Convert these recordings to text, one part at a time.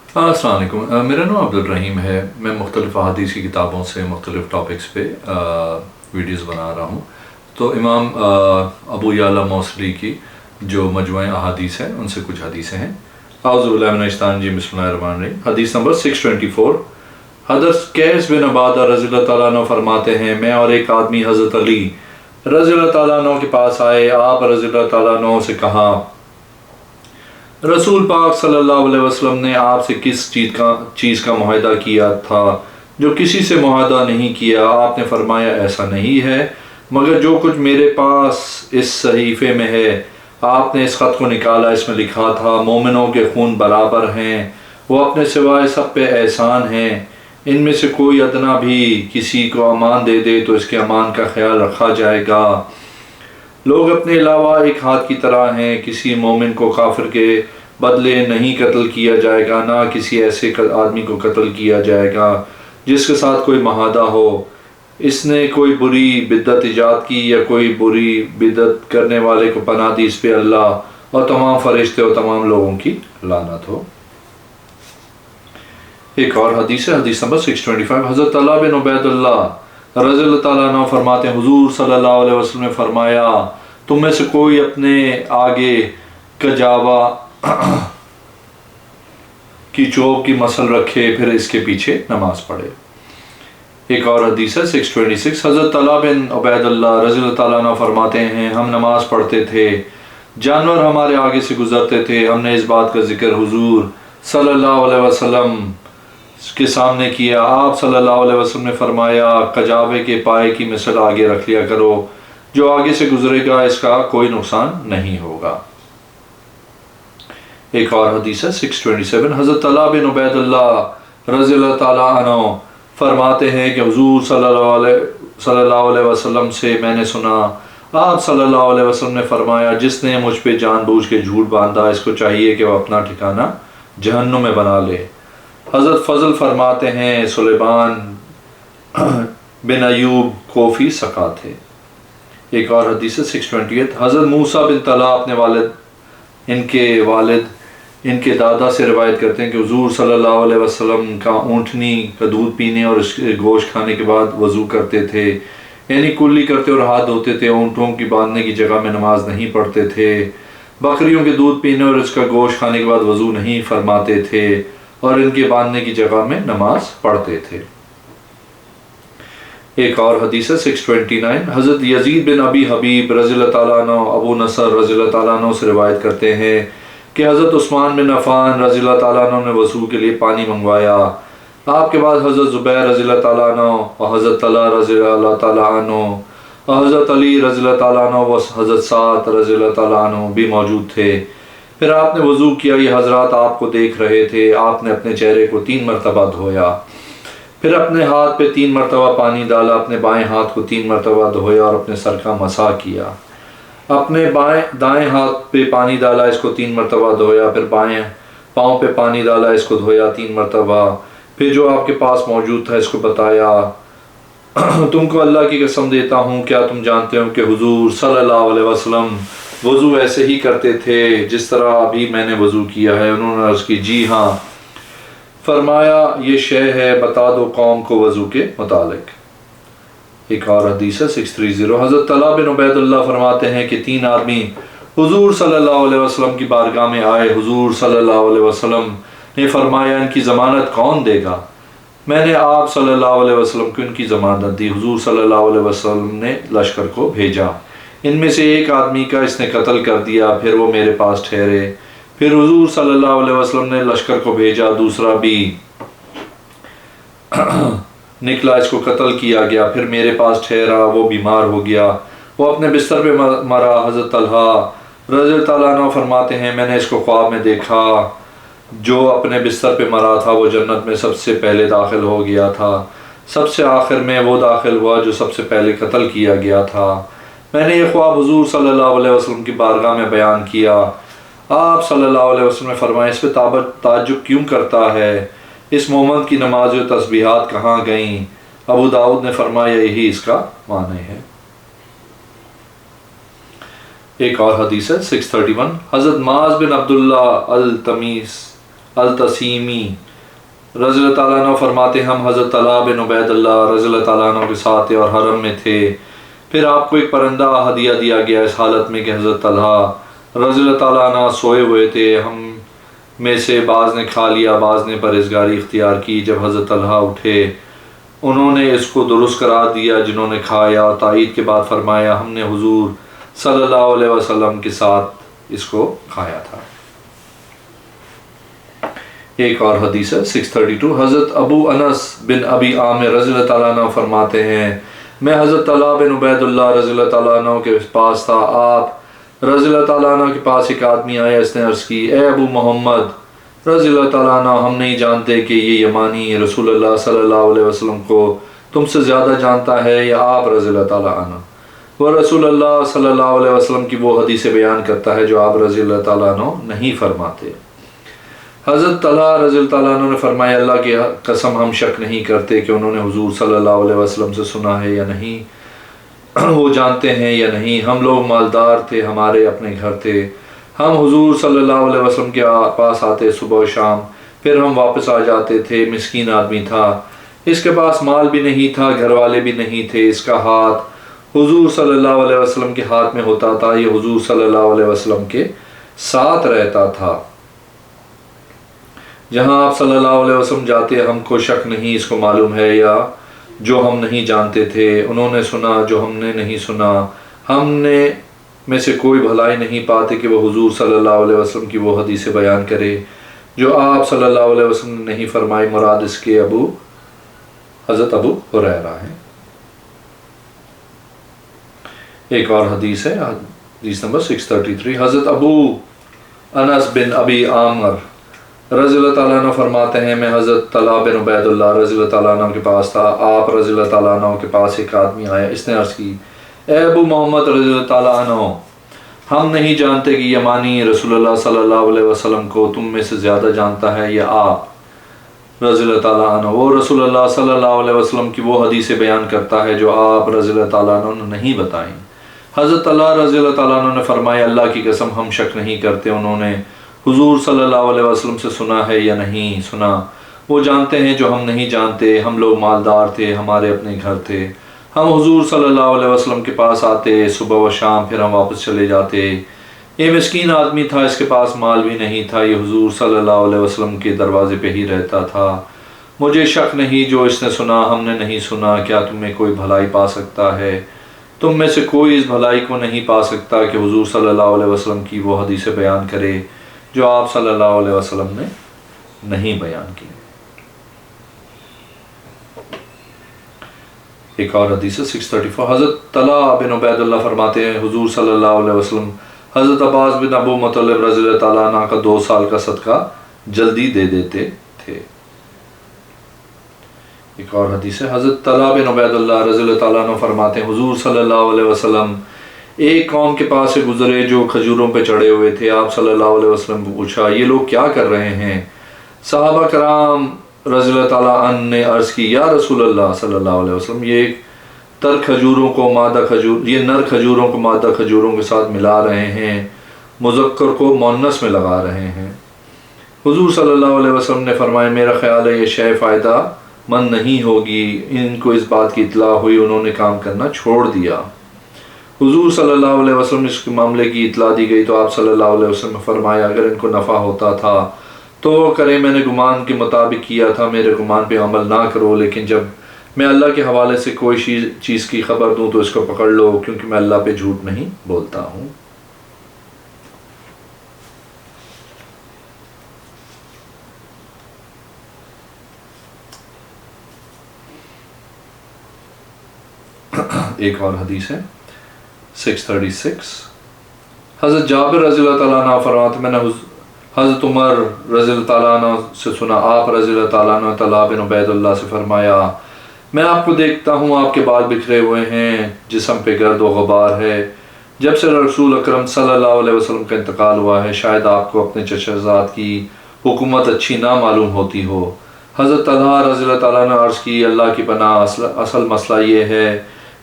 السلام علیکم، میرا نام عبدالرحیم ہے۔ میں مختلف احادیث کی کتابوں سے مختلف ٹاپکس پہ ویڈیوز بنا رہا ہوں۔ تو امام ابو یعلا موصلی کی جو مجموعہ احادیث ہیں ان سے کچھ حدیثیں ہیں۔ اعوذ باللہ من الشیطان الرجیم، بسم اللہ الرحمن الرحیم۔ حدیث نمبر 624، حضرت قیس بن عبادہ رضی اللہ تعالیٰ عنہ فرماتے ہیں، میں اور ایک آدمی حضرت علی رضی اللہ تعالیٰ عنہ کے پاس آئے۔ آپ رضی اللہ تعالیٰ عنہ سے کہا، رسول پاک صلی اللہ علیہ وسلم نے آپ سے کس چیز کا معاہدہ کیا تھا جو کسی سے معاہدہ نہیں کیا؟ آپ نے فرمایا، ایسا نہیں ہے مگر جو کچھ میرے پاس اس صحیفے میں ہے۔ آپ نے اس خط کو نکالا، اس میں لکھا تھا، مومنوں کے خون برابر ہیں، وہ اپنے سوائے سب پہ احسان ہیں، ان میں سے کوئی ادنا بھی کسی کو امان دے دے تو اس کے امان کا خیال رکھا جائے گا۔ لوگ اپنے علاوہ ایک ہاتھ کی طرح ہیں، کسی مومن کو کافر کے بدلے نہیں قتل کیا جائے گا، نہ کسی ایسے آدمی کو قتل کیا جائے گا جس کے ساتھ کوئی معاہدہ ہو۔ اس نے کوئی بری بدعت ایجاد کی یا کوئی بری بدعت کرنے والے کو پناہ دی، اس پہ اللہ اور تمام فرشتے اور تمام لوگوں کی لعنت ہو۔ ایک اور حدیث ہے، حدیث نمبر 625، حضرت طلحہ بن عبید اللہ رضی اللہ تعالیٰ عنہ فرماتے ہیں، حضور صلی اللہ علیہ وسلم نے فرمایا، تم میں سے کوئی اپنے آگے کجاوا کی چوب کی مسل رکھے، پھر اس کے پیچھے نماز پڑھے۔ ایک اور حدیث ہے 626، حضرت طلحہ بن عبید اللہ رضی اللہ تعالیٰ عنہ فرماتے ہیں، ہم نماز پڑھتے تھے، جانور ہمارے آگے سے گزرتے تھے، ہم نے اس بات کا ذکر حضور صلی اللہ علیہ وسلم کے سامنے کیا۔ آپ صلی اللہ علیہ وسلم نے فرمایا، کجاوے کے پائے کی مثل آگے رکھ لیا کرو، جو آگے سے گزرے گا اس کا کوئی نقصان نہیں ہوگا۔ ایک اور حدیث ہے 627، حضرت طلحہ بن عبید اللہ رضی اللہ تعالیٰ عنہ فرماتے ہیں کہ حضور صلی اللہ علیہ وسلم سے میں نے سنا، آپ صلی اللہ علیہ وسلم نے فرمایا، جس نے مجھ پہ جان بوجھ کے جھوٹ باندھا، اس کو چاہیے کہ وہ اپنا ٹھکانہ جہنم میں بنا لے۔ حضرت فضل فرماتے ہیں، سلیمان بن ایوب کوفی سقا تھے۔ ایک اور حدیث ہے 628، حضرت موسیٰ بن طلحہ اپنے والد ان کے دادا سے روایت کرتے ہیں کہ حضور صلی اللہ علیہ وسلم کا اونٹنی کا دودھ پینے اور اس کے گوشت کھانے کے بعد وضو کرتے تھے، یعنی کلی کرتے اور ہاتھ دھوتے تھے۔ اونٹوں کی باندھنے کی جگہ میں نماز نہیں پڑھتے تھے، بکریوں کے دودھ پینے اور اس کا گوشت کھانے کے بعد وضو نہیں فرماتے تھے، اور ان کے باندھنے کی جگہ میں نماز پڑھتے تھے۔ ایک اور حدیث ہے 629، حضرت یزید بن ابی حبیب رضی اللہ تعالیٰ عنہ ابو نصر رضی اللہ تعالیٰ عنہ سے روایت کرتے ہیں کہ حضرت عثمان بن عفان رضی اللہ تعالیٰ عنہ نے وضو کے لیے پانی منگوایا۔ آپ کے بعد حضرت زبیر رضی اللہ تعالیٰ عنہ اور حضرت طلحہ رضی اللہ تعالیٰ عنہ اور حضرت علی رضی اللہ تعالیٰ عنہ و حضرت سعد رضی اللہ تعالیٰ عنہ بھی موجود تھے۔ پھر آپ نے وضو کیا، یہ حضرات آپ کو دیکھ رہے تھے۔ آپ نے اپنے چہرے کو 3 مرتبہ دھویا، پھر اپنے ہاتھ پہ 3 مرتبہ پانی ڈالا، اپنے بائیں ہاتھ کو 3 مرتبہ دھویا اور اپنے سر کا مسح کیا۔ اپنے دائیں ہاتھ پہ پانی ڈالا، اس کو 3 مرتبہ دھویا، پھر بائیں پاؤں پہ پانی ڈالا، اس کو دھویا 3 مرتبہ، پھر جو آپ کے پاس موجود تھا اس کو بتایا، تم کو اللہ کی قسم دیتا ہوں، کیا تم جانتے ہو کہ حضور صلی اللہ علیہ وسلم وضو ایسے ہی کرتے تھے جس طرح ابھی میں نے وضو کیا ہے؟ انہوں نے عرض کی، جی ہاں۔ فرمایا، یہ شے ہے، بتا دو قوم کو وضو کے متعلق۔ ایک اور حدیث ہے 630، حضرت طلحہ بن عبید اللہ فرماتے ہیں کہ 3 آدمی حضور صلی اللہ علیہ وسلم کی بارگاہ میں آئے۔ حضور صلی اللہ علیہ وسلم نے فرمایا، ان کی ضمانت کون دے گا؟ میں نے آپ صلی اللہ علیہ وسلم کو ان کی ضمانت دی۔ حضور صلی اللہ علیہ وسلم نے لشکر کو بھیجا، ان میں سے ایک آدمی کا اس نے قتل کر دیا، پھر وہ میرے پاس ٹھہرے۔ پھر حضور صلی اللہ علیہ وسلم نے لشکر کو بھیجا، دوسرا بھی نکلا، اس کو قتل کیا گیا، پھر میرے پاس ٹھہرا، وہ بیمار ہو گیا، وہ اپنے بستر پہ مرا۔ حضرت طلحہ رضی اللہ تعالیٰ عنہ فرماتے ہیں، میں نے اس کو خواب میں دیکھا، جو اپنے بستر پہ مرا تھا وہ جنت میں سب سے پہلے داخل ہو گیا تھا، سب سے آخر میں وہ داخل ہوا جو سب سے پہلے قتل کیا گیا تھا۔ میں نے یہ خواب حضور صلی اللہ علیہ وسلم کی بارگاہ میں بیان کیا۔ آپ صلی اللہ علیہ وسلم نے فرمایا، اس پہ تعجب کیوں کرتا ہے؟ اس مومن کی نماز و تسبیحات کہاں گئیں؟ ابو داؤد نے فرمایا، یہی اس کا معنی ہے۔ ایک اور حدیث ہے 631، حضرت معاذ بن عبداللہ التسیمی رضی اللہ تعالیٰ عنہ فرماتے ہم حضرت طلحہ بن عبید اللہ رضی اللہ تعالیٰ عنہ کے ساتھ اور حرم میں تھے، پھر آپ کو ایک پرندہ ہدیہ دیا گیا اس حالت میں کہ حضرت طلحہ رضی اللہ تعالیٰ عنہ سوئے ہوئے تھے، ہم میں سے بعض نے کھا لیا، بعض نے پرہیزگاری اختیار کی۔ جب حضرت طلحہ اٹھے انہوں نے اس کو درست قرار دیا جنہوں نے کھایا، تائید کے بعد فرمایا ہم نے حضور صلی اللہ علیہ وسلم کے ساتھ اس کو کھایا تھا۔ ایک اور حدیث ہے 632 حضرت ابو انس بن ابی عامر رضی اللہ تعالیٰ عنہ فرماتے ہیں میں حضرت طلحہ بن عبید اللہ رضی اللہ تعالیٰ عنہ کے پاس تھا، آپ رضی اللہ تعالیٰ عنہ کے پاس ایک آدمی آیا، اس نے عرض کی اے ابو محمد رضی اللہ تعالیٰ عنہ، ہم نہیں جانتے کہ یہ یمانی رسول اللہ صلی اللہ علیہ وسلم کو تم سے زیادہ جانتا ہے یا آپ رضی اللہ تعالیٰ عنہ، وہ رسول اللہ صلی اللہ علیہ وسلم کی وہ حدیثیں بیان کرتا ہے جو آپ رضی اللہ تعالیٰ عنہ نہیں فرماتے۔ حضرت طلحہ رضی اللہ تعالیٰ عنہ نے فرمایا اللہ کی قسم ہم شک نہیں کرتے کہ انہوں نے حضور صلی اللہ علیہ وسلم سے سنا ہے یا نہیں، وہ جانتے ہیں یا نہیں، ہم لوگ مالدار تھے، ہمارے اپنے گھر تھے، ہم حضور صلی اللہ علیہ وسلم کے پاس آتے صبح و شام، پھر ہم واپس آ جاتے تھے، مسکین آدمی تھا، اس کے پاس مال بھی نہیں تھا، گھر والے بھی نہیں تھے، اس کا ہاتھ حضور صلی اللہ علیہ وسلم کے ہاتھ میں ہوتا تھا، یہ حضور صلی اللہ علیہ وسلم کے ساتھ رہتا تھا، جہاں آپ صلی اللہ علیہ وسلم جاتے ہم کو شک نہیں اس کو معلوم ہے، یا جو ہم نہیں جانتے تھے انہوں نے سنا جو ہم نے نہیں سنا، ہم نے میں سے کوئی بھلائی نہیں پاتے کہ وہ حضور صلی اللہ علیہ وسلم کی وہ حدیثیں بیان کرے جو آپ صلی اللہ علیہ وسلم نے نہیں فرمائی، مراد اس کے حضرت ابو ہریرہ ہیں۔ ایک اور حدیث ہے حدیث نمبر 633 حضرت ابو انس بن ابی عامر رضی اللہ تعالیٰ عنہ فرماتے ہیں میں حضرت طلحہ بن عبید اللہ رضی اللہ تعالیٰ عنہ کے پاس تھا، آپ رضی اللہ تعالیٰ عنہ کے پاس ایک آدمی آیا، اس نے عرض کی اے ابو محمد رضی اللہ تعالیٰ عنہ، ہم نہیں جانتے کہ یمانی رسول اللہ صلی اللہ علیہ وسلم کو تم میں سے زیادہ جانتا ہے یا آپ رضی اللہ تعالیٰ عنہ، وہ رسول اللہ صلی اللہ علیہ وسلم کی وہ حدیثیں بیان کرتا ہے جو آپ رضی اللہ تعالیٰ عنہ نے نہیں بتائیں۔ حضرت طلحہ رضی اللہ تعالیٰ عنہ نے فرمایا اللہ کی قسم ہم شک نہیں کرتے انہوں نے حضور صلی اللہ علیہ وسلم سے سنا ہے یا نہیں سنا، وہ جانتے ہیں جو ہم نہیں جانتے، ہم لوگ مالدار تھے، ہمارے اپنے گھر تھے، ہم حضور صلی اللہ علیہ وسلم کے پاس آتے صبح و شام، پھر ہم واپس چلے جاتے، یہ مسکین آدمی تھا، اس کے پاس مال بھی نہیں تھا، یہ حضور صلی اللہ علیہ وسلم کے دروازے پہ ہی رہتا تھا، مجھے شک نہیں جو اس نے سنا ہم نے نہیں سنا، کیا تم میں کوئی بھلائی پا سکتا ہے؟ تم میں سے کوئی اس بھلائی کو نہیں پا سکتا کہ حضور صلی اللہ علیہ وسلم کی وہ حدیثیں بیان کرے جو آپ صلی اللہ علیہ وسلم نے نہیں بیان کی۔ ایک اور حدیث 634 حضرت طلحہ بن عبید اللہ فرماتے ہیں حضور صلی اللہ علیہ وسلم حضرت عباس بن ابو مطلب رضی اللہ تعالیٰ عنہ کا 2 سال کا صدقہ جلدی دے دیتے تھے۔ ایک اور حدیث ہے حضرت طلحہ بن عبید اللہ رضی اللہ تعالیٰ عنہ فرماتے ہیں حضور صلی اللہ علیہ وسلم ایک قوم کے پاس سے گزرے جو کھجوروں پہ چڑھے ہوئے تھے، آپ صلی اللہ علیہ وسلم کو پوچھا یہ لوگ کیا کر رہے ہیں؟ صحابہ کرام رضی اللہ تعالیٰ عنہ نے عرض کی یا رسول اللہ صلی اللہ علیہ وسلم یہ تر کھجوروں کو مادہ کھجور یہ نر کھجوروں کو مادہ کھجوروں کے ساتھ ملا رہے ہیں، مذکر کو مؤنث میں لگا رہے ہیں۔ حضور صلی اللہ علیہ وسلم نے فرمایا میرا خیال ہے یہ شے فائدہ مند نہیں ہوگی، ان کو اس بات کی اطلاع ہوئی انہوں نے کام کرنا چھوڑ دیا۔ حضور صلی اللہ علیہ وسلم اس کے معاملے کی اطلاع دی گئی تو آپ صلی اللہ علیہ وسلم نے فرمایا اگر ان کو نفع ہوتا تھا تو وہ کرے، میں نے گمان کے مطابق کیا تھا، میرے گمان پہ عمل نہ کرو، لیکن جب میں اللہ کے حوالے سے کوئی چیز کی خبر دوں تو اس کو پکڑ لو کیونکہ میں اللہ پہ جھوٹ نہیں بولتا ہوں۔ ایک اور حدیث ہے 636 حضرت جابر رضی اللہ تعالیٰ عنہ فرماتے میں نے حضرت عمر رضی اللہ تعالیٰ عنہ سے سنا آپ رضی اللہ تعالیٰ عنہ طلحہ بن عبید اللہ سے فرمایا میں آپ کو دیکھتا ہوں آپ کے بال بکھرے ہوئے ہیں، جسم پہ گرد و غبار ہے، جب سے رسول اکرم صلی اللہ علیہ وسلم کا انتقال ہوا ہے شاید آپ کو اپنے چچرزاد کی حکومت اچھی نہ معلوم ہوتی ہو۔ حضرت طلحہ رضی اللہ تعالیٰ عنہ عرض کی اللہ کی پناہ اصل مسئلہ یہ ہے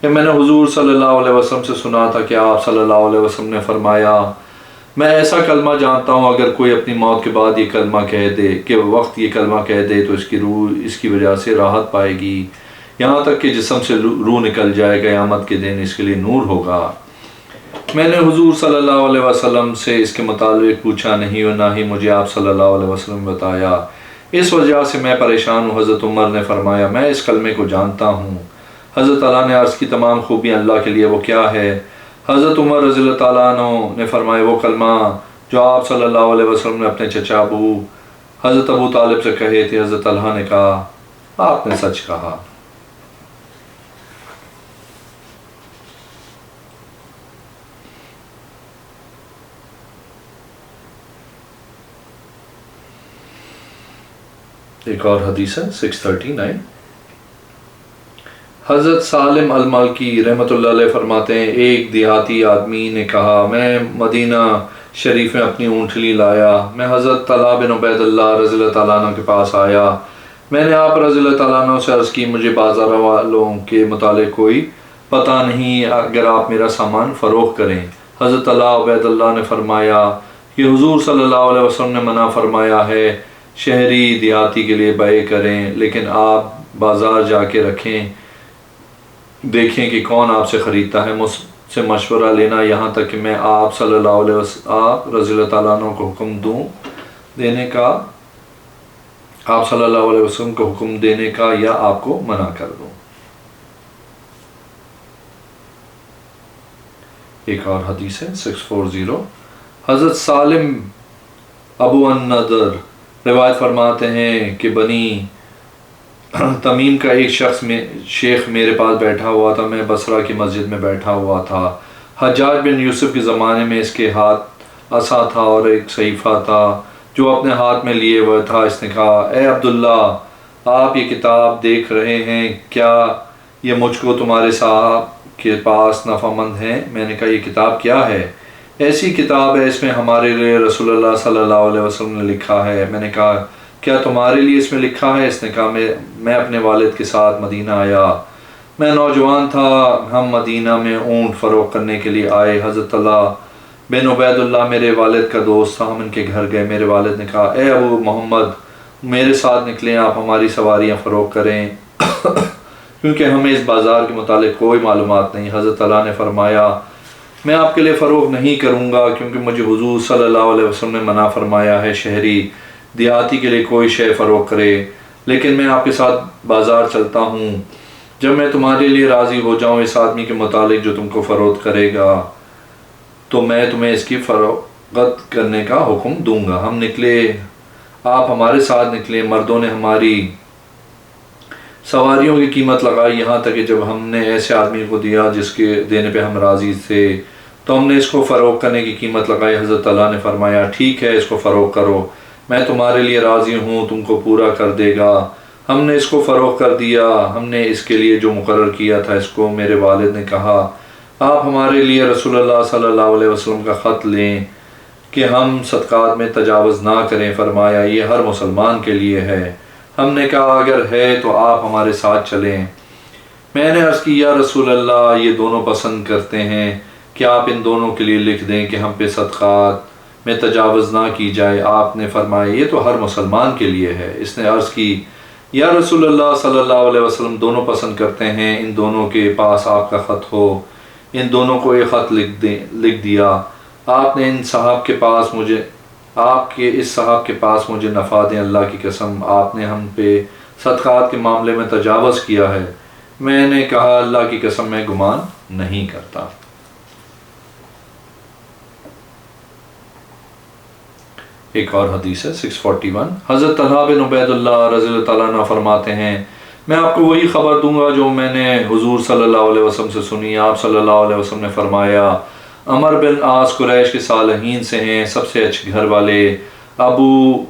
کہ میں نے حضور صلی اللہ علیہ وسلم سے سنا تھا کہ آپ صلی اللہ علیہ وسلم نے فرمایا میں ایسا کلمہ جانتا ہوں اگر کوئی اپنی موت کے بعد یہ کلمہ کہہ دے کہ وقت یہ کلمہ کہہ دے تو اس کی روح اس کی وجہ سے راحت پائے گی، یہاں تک کہ جسم سے روح نکل جائے، قیامت کے دن اس کے لیے نور ہوگا۔ میں نے حضور صلی اللہ علیہ وسلم سے اس کے متعلق پوچھا نہیں اور نہ ہی مجھے آپ صلی اللہ علیہ وسلم نے بتایا، اس وجہ سے میں پریشان ہوں۔ حضرت عمر نے فرمایا میں اس کلمے کو جانتا ہوں۔ حضرت تعالیٰ نے عرض کی تمام خوبیاں اللہ کے لیے، وہ کیا ہے؟ حضرت عمر رضی اللہ تعالیٰ عنہ نے فرمایا وہ کلمہ جو آپ صلی اللہ علیہ وسلم نے اپنے چچا حضرت ابو طالب سے کہے تھے۔ حضرت طلحہ نے کہا آپ نے سچ کہا۔ ایک اور حدیث ہے 639۔ حضرت سالم المالکی رحمۃ اللہ علیہ فرماتے ہیں ایک دیہاتی آدمی نے کہا میں مدینہ شریف میں اپنی اونٹلی لایا، میں حضرت طلحہ بن عبید اللہ رضی اللہ تعالیٰ عنہ کے پاس آیا، میں نے آپ رضی اللہ تعالیٰ عنہ سے عرض کی مجھے بازار والوں کے متعلق کوئی پتہ نہیں، اگر آپ میرا سامان فروخت کریں۔ حضرت طلحہ عبید اللہ نے فرمایا کہ حضور صلی اللہ علیہ وسلم نے منع فرمایا ہے شہری دیہاتی کے لیے بیع کریں، لیکن آپ بازار جا کے رکھیں، دیکھیں کہ کون آپ سے خریدتا ہے، مجھ سے مشورہ لینا یہاں تک کہ میں آپ صلی اللہ علیہ وسلم آپ رضی اللہ تعالیٰ عنہ کو حکم دوں دینے کا، آپ صلی اللہ علیہ وسلم کو حکم دینے کا یا آپ کو منع کر دوں۔ ایک اور حدیث ہے 640۔ حضرت سالم ابو النضر روایت فرماتے ہیں کہ بنی تمیم کا ایک شیخ میرے پاس بیٹھا ہوا تھا، میں بصرہ کی مسجد میں بیٹھا ہوا تھا۔ حجاج بن یوسف کے زمانے میں اس کے ہاتھ عصا تھا اور ایک صحیفہ تھا جو اپنے ہاتھ میں لیے ہوئے تھا۔ اس نے کہا اے عبداللہ آپ یہ کتاب دیکھ رہے ہیں، کیا یہ مجھ کو تمہارے صاحب کے پاس نفع مند ہے؟ میں نے کہا یہ کتاب کیا ہے؟ ایسی کتاب ہے اس میں ہمارے لیے رسول اللہ صلی اللہ علیہ وسلم نے لکھا ہے۔ میں نے کہا کیا تمہارے لیے اس میں لکھا ہے؟ اس نے کہا میں اپنے والد کے ساتھ مدینہ آیا، میں نوجوان تھا، ہم مدینہ میں اونٹ فروخت کرنے کے لیے آئے۔ حضرت طلحہ بن عبید اللہ میرے والد کا دوست تھا، ہم ان کے گھر گئے۔ میرے والد نے کہا اے ابو محمد میرے ساتھ نکلیں، آپ ہماری سواریاں فروخت کریں کیونکہ ہمیں اس بازار کے متعلق کوئی معلومات نہیں۔ حضرت طلحہ نے فرمایا میں آپ کے لیے فروخت نہیں کروں گا کیونکہ مجھے حضور صلی اللہ علیہ وسلم نے منع فرمایا ہے شہری دیہاتی کے لیے کوئی شے فروخت کرے، لیکن میں آپ کے ساتھ بازار چلتا ہوں، جب میں تمہارے لیے راضی ہو جاؤں اس آدمی کے متعلق جو تم کو فروخت کرے گا تو میں تمہیں اس کی فروخت کرنے کا حکم دوں گا۔ ہم نکلے، آپ ہمارے ساتھ نکلے، مردوں نے ہماری سواریوں کی قیمت لگائی، یہاں تک کہ جب ہم نے ایسے آدمی کو دیا جس کے دینے پہ ہم راضی تھے تو ہم نے اس کو فروخت کرنے کی قیمت لگائی۔ حضرت اللہ نے فرمایا ٹھیک ہے اس کو فروخت کرو، میں تمہارے لیے راضی ہوں، تم کو پورا کر دے گا۔ ہم نے اس کو فروخت کر دیا، ہم نے اس کے لیے جو مقرر کیا تھا اس کو۔ میرے والد نے کہا آپ ہمارے لیے رسول اللہ صلی اللہ علیہ وسلم کا خط لیں کہ ہم صدقات میں تجاوز نہ کریں۔ فرمایا یہ ہر مسلمان کے لیے ہے۔ ہم نے کہا اگر ہے تو آپ ہمارے ساتھ چلیں۔ میں نے عرض کی یا رسول اللہ یہ دونوں پسند کرتے ہیں کہ آپ ان دونوں کے لیے لکھ دیں کہ ہم پہ صدقات میں تجاوز نہ کی جائے۔ آپ نے فرمایا یہ تو ہر مسلمان کے لیے ہے۔ اس نے عرض کی یا رسول اللہ صلی اللہ علیہ وسلم دونوں پسند کرتے ہیں، ان دونوں کے پاس آپ کا خط ہو۔ ان دونوں کو ایک خط لکھ دیا۔ آپ نے آپ کے اس صاحب کے پاس مجھے نفع دیں، اللہ کی قسم آپ نے ہم پہ صدقات کے معاملے میں تجاوز کیا ہے۔ میں نے کہا اللہ کی قسم میں گمان نہیں کرتا۔ ایک اور حدیث ہے 641۔ حضرت طلحہ بن عبید اللہ رضی اللہ تعالیٰ عنہ فرماتے ہیں میں آپ کو وہی خبر دوں گا جو میں نے حضور صلی اللہ علیہ وسلم سے سنی۔ آپ صلی اللہ علیہ وسلم نے فرمایا عمر بن عاص قریش کے صالحین سے ہیں، سب سے اچھے گھر والے۔ ابو